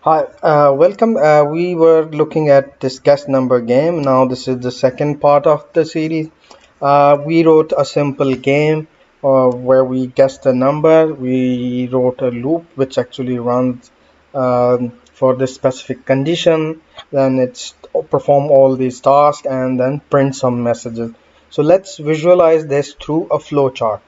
Hi, welcome. We were looking at this guess number game. Now, this is the second part of the series. We wrote a simple game where we guess the number. We wrote a loop which actually runs for this specific condition. Then it's perform all these tasks and then print some messages. So let's visualize this through a flow chart.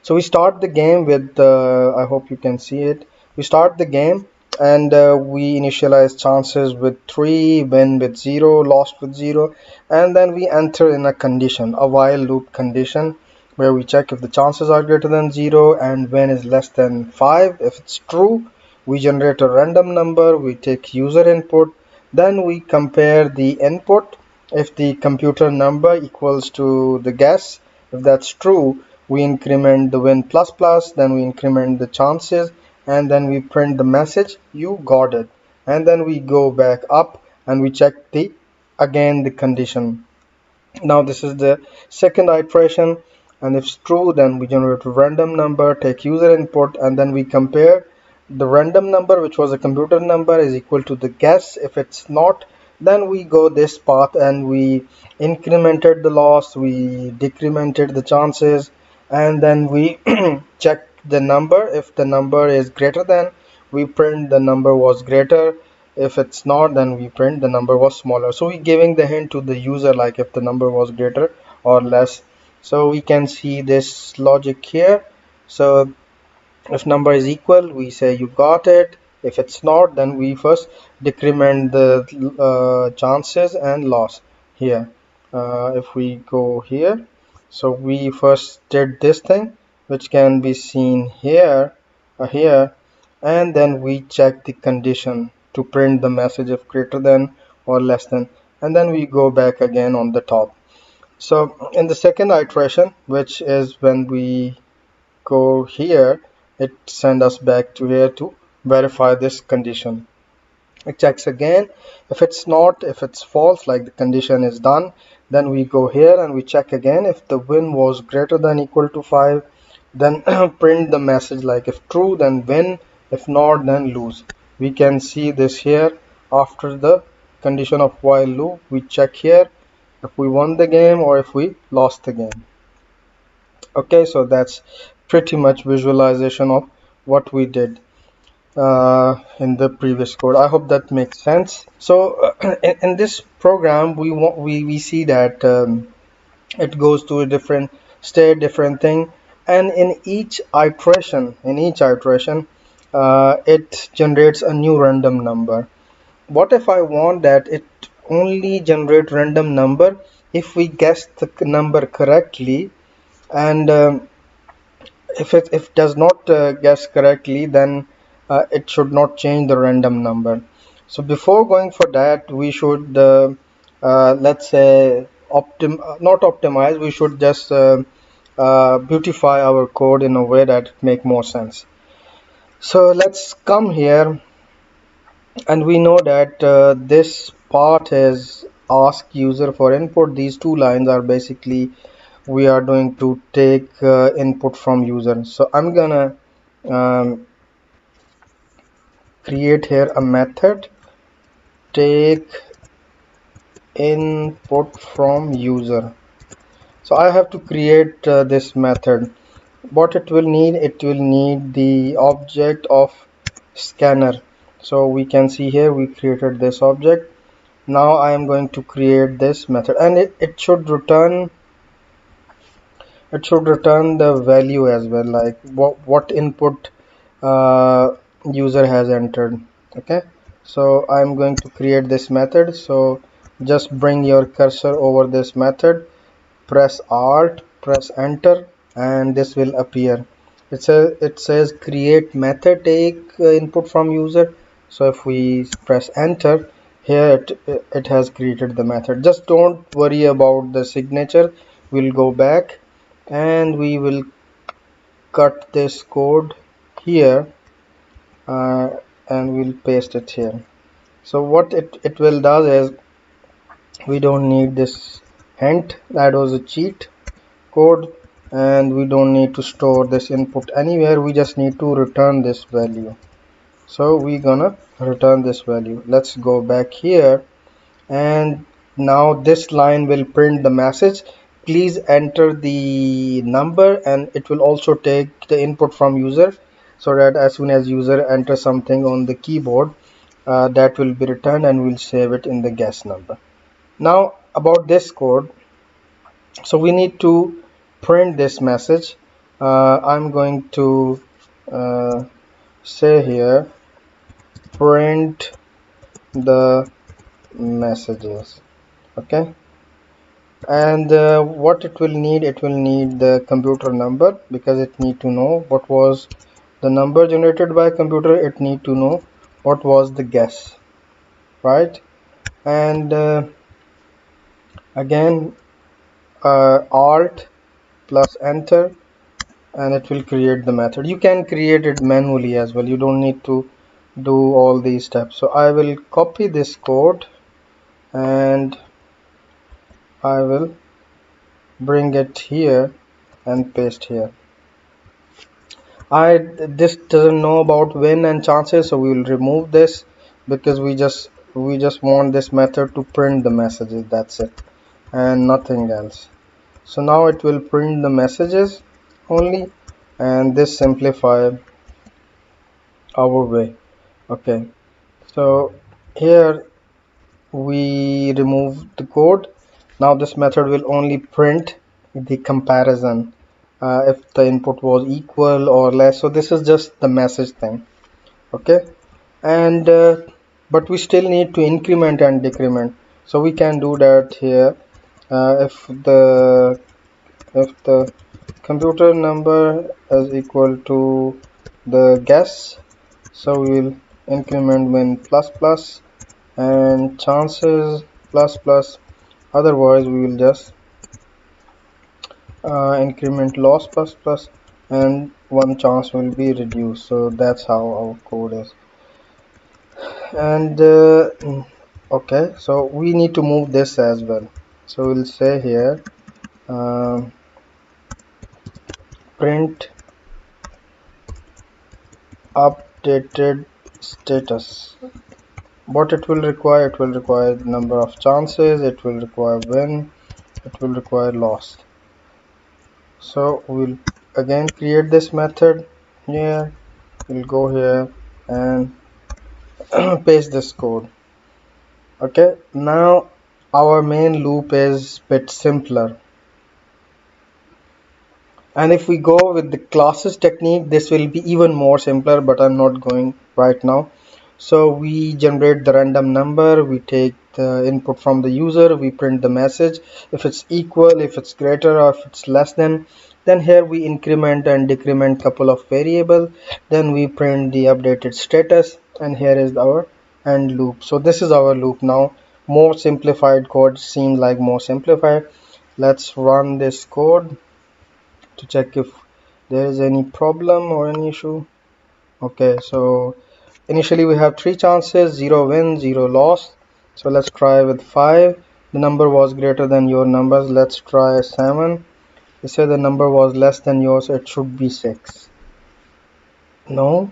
So we start the game with, I hope you can see it. We start the game and we initialize chances with 3, win with 0, lost with 0, and then we enter in a condition, a while loop condition, where we check if the chances are greater than 0 and win is less than 5. If it's true, we generate a random number, we take user input, then we compare the input. If the computer number equals to the guess, if that's true, we increment the win plus plus, then we increment the chances, and then we print the message you got it, and then we go back up and we check the again the condition. Now this is the second iteration, and if it's true, then we generate a random number, take user input, and then we compare the random number, which was a computer number, is equal to the guess. If it's not, then we go this path and we incremented the loss, we decremented the chances, and then we check the number. If the number is greater than, we print the number was greater. If it's not, then we print the number was smaller. So we giving the hint to the user, like if the number was greater or less. So we can see this logic here. So if number is equal, we say you got it. If it's not, then we first decrement the chances and loss here. If we go here, so we first did this thing, which can be seen here, and then we check the condition to print the message of greater than or less than, and then we go back again on the top. So in the second iteration, which is when we go here, it send us back to here to verify this condition. It checks again. If it's not, if it's false, like the condition is done, then we go here and we check again. If the win was greater than equal to 5, then print the message, like if true, then win, if not, then lose. We can see this here. After the condition of while loop, we check here if we won the game or if we lost the game. Okay, so that's pretty much visualization of what we did in the previous code. I hope that makes sense. So in this program, we see that it goes to a different state, different thing, and in each iteration, it generates a new random number. What if I want that it only generate random number if we guess the number correctly, and if it does not guess correctly, then it should not change the random number. So before going for that, we should let's say not optimize, we should just beautify our code in a way that make more sense. So let's come here, and we know that this part is ask user for input. These two lines are basically we are going to take input from user. So I'm gonna um, create here a method take input from user. So I have to create this method. What it will need, it will need the object of scanner. So we can see here we created this object. Now I am going to create this method, and it should return the value as well, like what input uh, user has entered. Okay, so I'm going to create this method. So just bring your cursor over this method, press alt, press enter, and this will appear. It says create method take input from user. So if we press enter here, it has created the method. Just don't worry about the signature. We'll go back and we will cut this code here, uh, and we'll paste it here. So what it will does is, we don't need this hint, that was a cheat code, and we don't need to store this input anywhere. We just need to return this value. So we're gonna return this value. Let's go back here, and now this line will print the message, please enter the number, and it will also take the input from user, so that as soon as user enters something on the keyboard, that will be returned and we'll save it in the guess number. Now about this code, so we need to print this message. I'm going to say here print the messages. Okay, and what it will need the computer number, because it need to know what was the number generated by computer. It need to know what was the guess, right? And again, alt plus enter, and it will create the method. You can create it manually as well, you don't need to do all these steps. So I will copy this code and I will bring it here and paste here. This doesn't know about win and chances, so we will remove this, because we just want this method to print the messages, that's it, and nothing else. So now it will print the messages only, and this simplify our way. Okay, so here we remove the code. Now this method will only print the comparison, if the input was equal or less. So this is just the message thing. Okay, and but we still need to increment and decrement, so we can do that here. If the computer number is equal to the guess, so we will increment win plus plus and chances plus plus, otherwise we will just increment loss plus plus, and one chance will be reduced. So that's how our code is. And okay, so we need to move this as well. So we'll say here print updated status. What it will require number of chances, it will require win, it will require loss. So we'll again create this method here. We'll go here and paste this code. Okay, now our main loop is a bit simpler, and if we go with the classes technique, this will be even more simpler, but I'm not going right now. So we generate the random number, we take the input from the user, we print the message. If it's equal, if it's greater, or if it's less than, then here we increment and decrement couple of variable, then we print the updated status, and here is our end loop. So this is our loop. Now more simplified code, seems like more simplified. Let's run this code to check if there is any problem or any issue. Okay, so initially we have 3 chances, 0 win, 0 loss. So let's try with 5. The number was greater than your numbers. Let's try 7. You say the number was less than yours, it should be 6. No,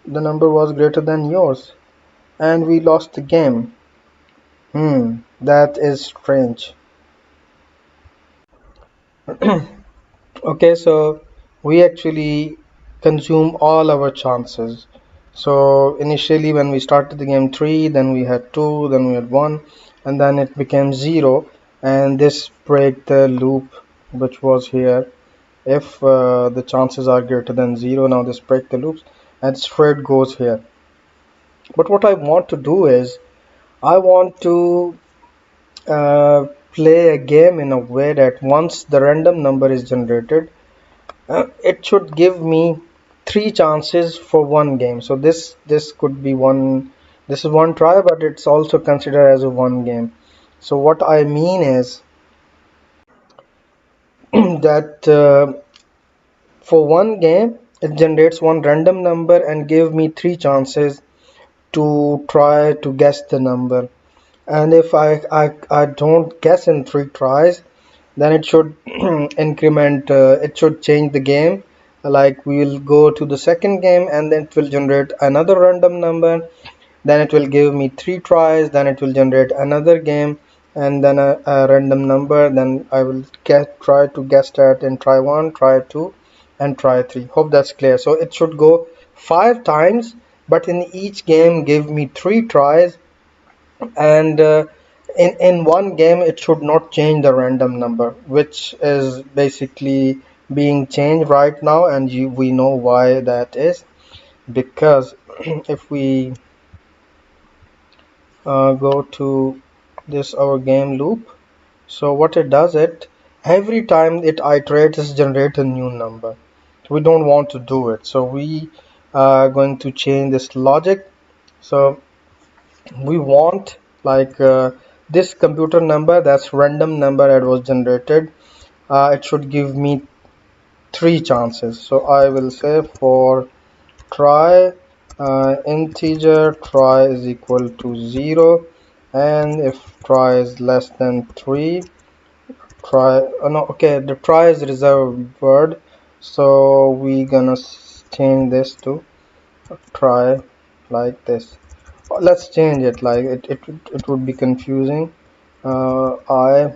the number was greater than yours, and we lost the game. That is strange. Okay, so we actually consume all our chances. So initially when we started the game 3, then we had 2, then we had 1, and then it became 0, and this break the loop which was here. If the chances are greater than 0, now this break the loops and straight goes here. But what I want to do is I want to play a game in a way that once the random number is generated, it should give me 3 chances for one game. So this could be one, this is one try, but it's also considered as a one game. So what I mean is that for one game it generates one random number and give me 3 chances to try to guess the number. And if I don't guess in 3 tries, then it should increment, it should change the game like we will go to the second game and then it will generate another random number, then it will give me 3 tries, then it will generate another game and then a random number, then I will try to guess that in try 1, try 2 and try 3. Hope that's clear. So it should go 5 times, but in each game give me 3 tries, and in one game it should not change the random number, which is basically being changed right now, and we know why that is. Because if we go to this our game loop, so what it does, it every time it iterates is generate a new number. We don't want to do it, so we are going to change this logic. So we want like this computer number, that's random number that was generated, it should give me 3 chances. So I will say for try integer try is equal to 0, and if try is less than 3, try no, okay, the try is reserved word, so we gonna change this to try like this. Let's change it, like it would be confusing. I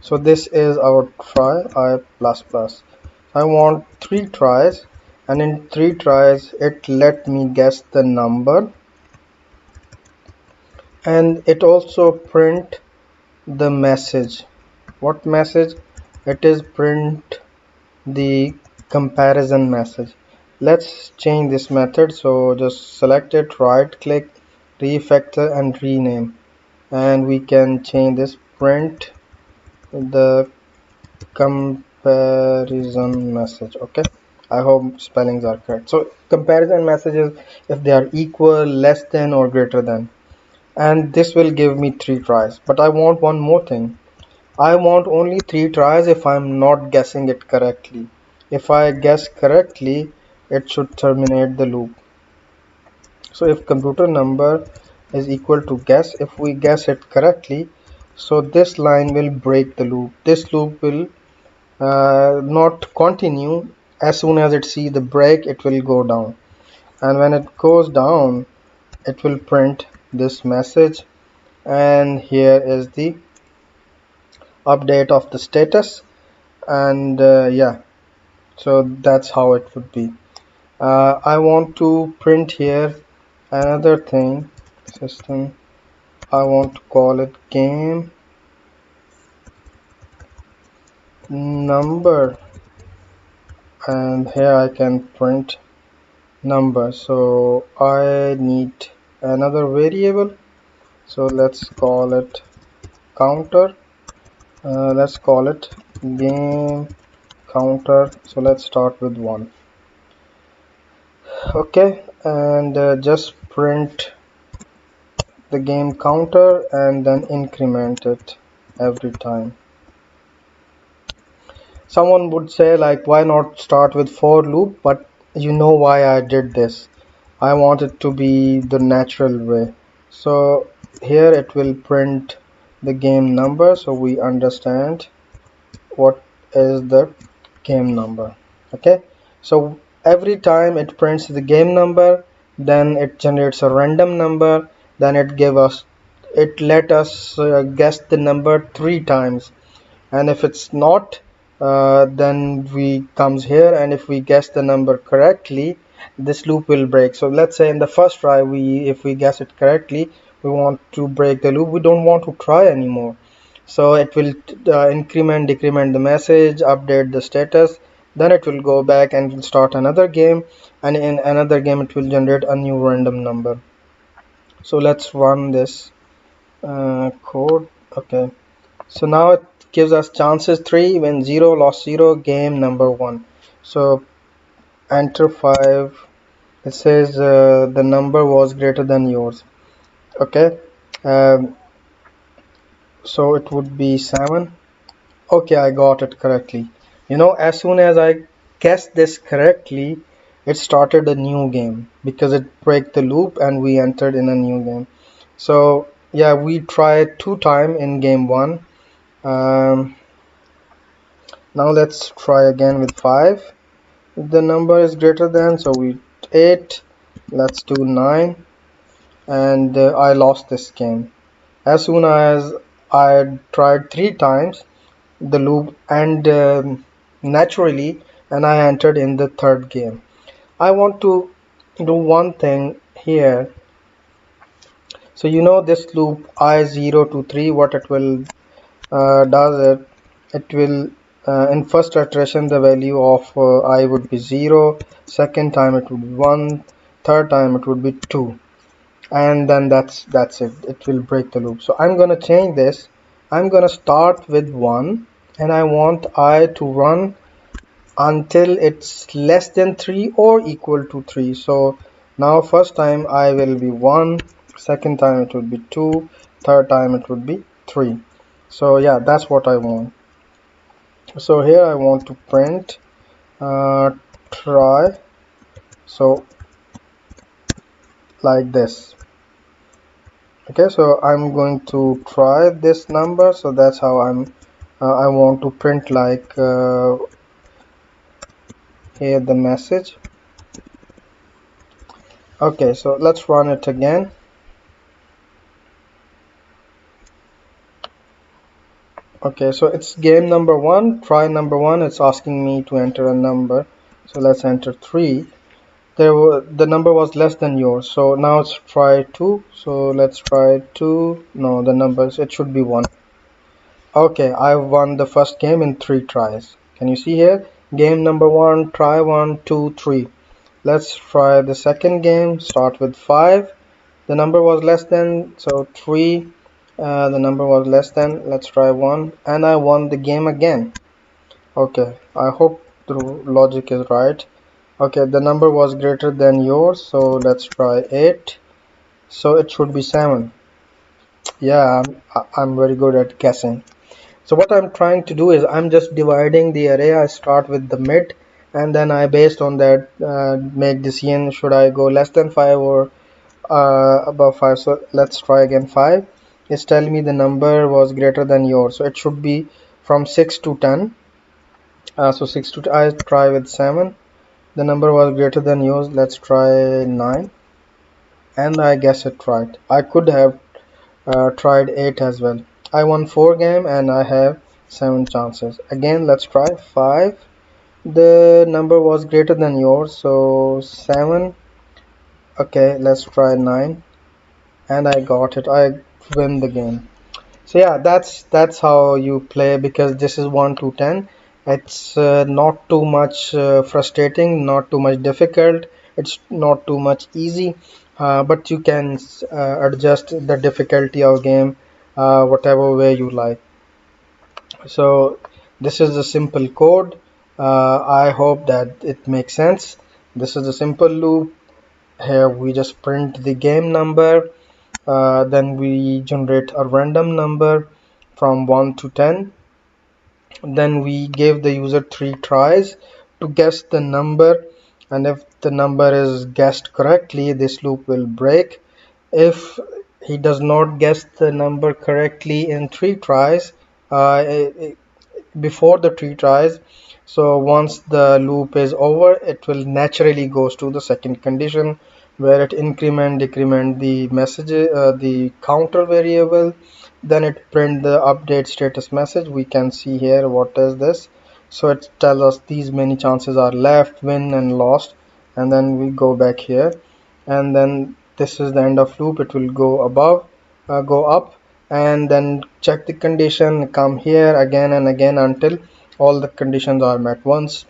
So this is our try I plus plus. I want 3 tries, and in 3 tries it let me guess the number, and it also print the message. What message? It is print the comparison message. Let's change this method, so just select it, right click, refactor and rename, and we can change this print the comparison message. Okay, I hope spellings are correct. So comparison messages if they are equal, less than or greater than, and this will give me 3 tries. But I want one more thing. I want only 3 tries if I'm not guessing it correctly. If I guess correctly, it should terminate the loop. So if computer number is equal to guess, if we guess it correctly, so this line will break the loop. This loop will not continue. As soon as it see the break, it will go down, and when it goes down it will print this message, and here is the update of the status. And yeah, so that's how it would be. I want to print here another thing, system, I want to call it game number, and here I can print number. So I need another variable, so let's call it counter. Let's call it game counter. So let's start with 1. Okay, and just print the game counter and then increment it every time. Someone would say like, why not start with for loop? But you know why I did this. I want it to be the natural way. So here it will print the game number, so we understand what is the game number. Okay, so every time it prints the game number, then it generates a random number, then it let us guess the number 3 times, and if it's not, then we comes here, and if we guess the number correctly, this loop will break. So let's say in the first try, if we guess it correctly, we want to break the loop, we don't want to try anymore. So it will increment, decrement the message, update the status, then it will go back and will start another game, and in another game it will generate a new random number. So let's run this code. Okay, so now it gives us chances 3, when 0, lost 0, game number 1. So enter 5. It says the number was greater than yours. Okay, um, so it would be 7. Okay, I got it correctly. As soon as I guessed this correctly, it started a new game because it break the loop and we entered in a new game. So yeah, we tried 2 times in game 1. Um, Now let's try again with 5. If the number is greater than, so we 8. Let's do 9, and I lost this game. As soon as I tried 3 times, the loop and naturally, and I entered in the third game. I want to do one thing here. So you know this loop I0 to 3, what it will does it will in first iteration the value of I would be 0, second time it would be 1, third time it would be 2, and then that's it will break the loop. So I'm gonna change this. I'm gonna start with 1, and I want I to run until it's less than 3 or equal to 3. So now first time I will be 1, second time it would be 2, third time it would be 3. So yeah, that's what I want. So here I want to print try, so like this. Okay, so I'm going to try this number, so that's how I want to print, like here the message. Okay, so let's run it again. Okay, so it's game number 1, try number 1. It's asking me to enter a number, so let's enter 3. The number was less than yours, so now it's try 2. So let's try 2. No, the numbers, it should be 1. Okay, I won the first game in 3 tries. Can you see here? Game number 1, try 1, 2, 3. Let's try the second game. Start with 5. The number was less than, so 3. The number was less than. Let's try 1, and I won the game again. Okay, I hope the logic is right. Okay, the number was greater than yours, so let's try 8. So it should be 7. Yeah, I'm very good at guessing. So what I'm trying to do is I'm just dividing the array. I start with the mid, and then I, based on that, make decision should I go less than 5 or above 5. So let's try again. 5. It's telling me the number was greater than yours, so it should be from 6 to 10. So 6 to I try with 7. The number was greater than yours. Let's try 9, and I guess it right. I could have tried 8 as well. I won 4 game and I have 7 chances. Again, let's try 5. The number was greater than yours, so 7. Okay, let's try 9, and I got it. I win the game. So yeah, that's how you play, because this is 1 to 10. It's not too much frustrating, not too much difficult. It's not too much easy, but you can adjust the difficulty of game whatever way you like. So this is the simple code. I hope that it makes sense. This is a simple loop. Here we just print the game number, then we generate a random number from 1 to 10. Then we give the user 3 tries to guess the number, and if the number is guessed correctly, this loop will break. If he does not guess the number correctly in 3 tries, before the 3 tries, so once the loop is over, it will naturally goes to the second condition, where it increment decrement the message, the counter variable. Then it print the update status message. We can see here what is this. So it tells us these many chances are left, win and lost, and then we go back here, and then this is the end of loop. It will go above, go up, and then check the condition, come here again and again until all the conditions are met. Once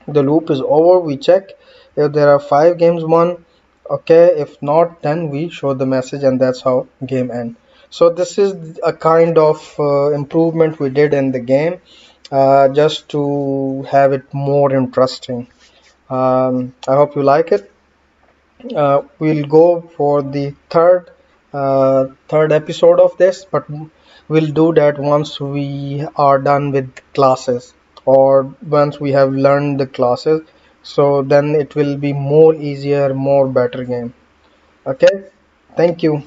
the loop is over, we check if there are 5 games won. Okay, if not, then we show the message, and that's how game end. So this is a kind of improvement we did in the game, just to have it more interesting. I hope you like it. We'll go for the third episode of this, but we'll do that once we are done with classes, or once we have learned the classes, so then it will be more easier, more better game. Okay, thank you.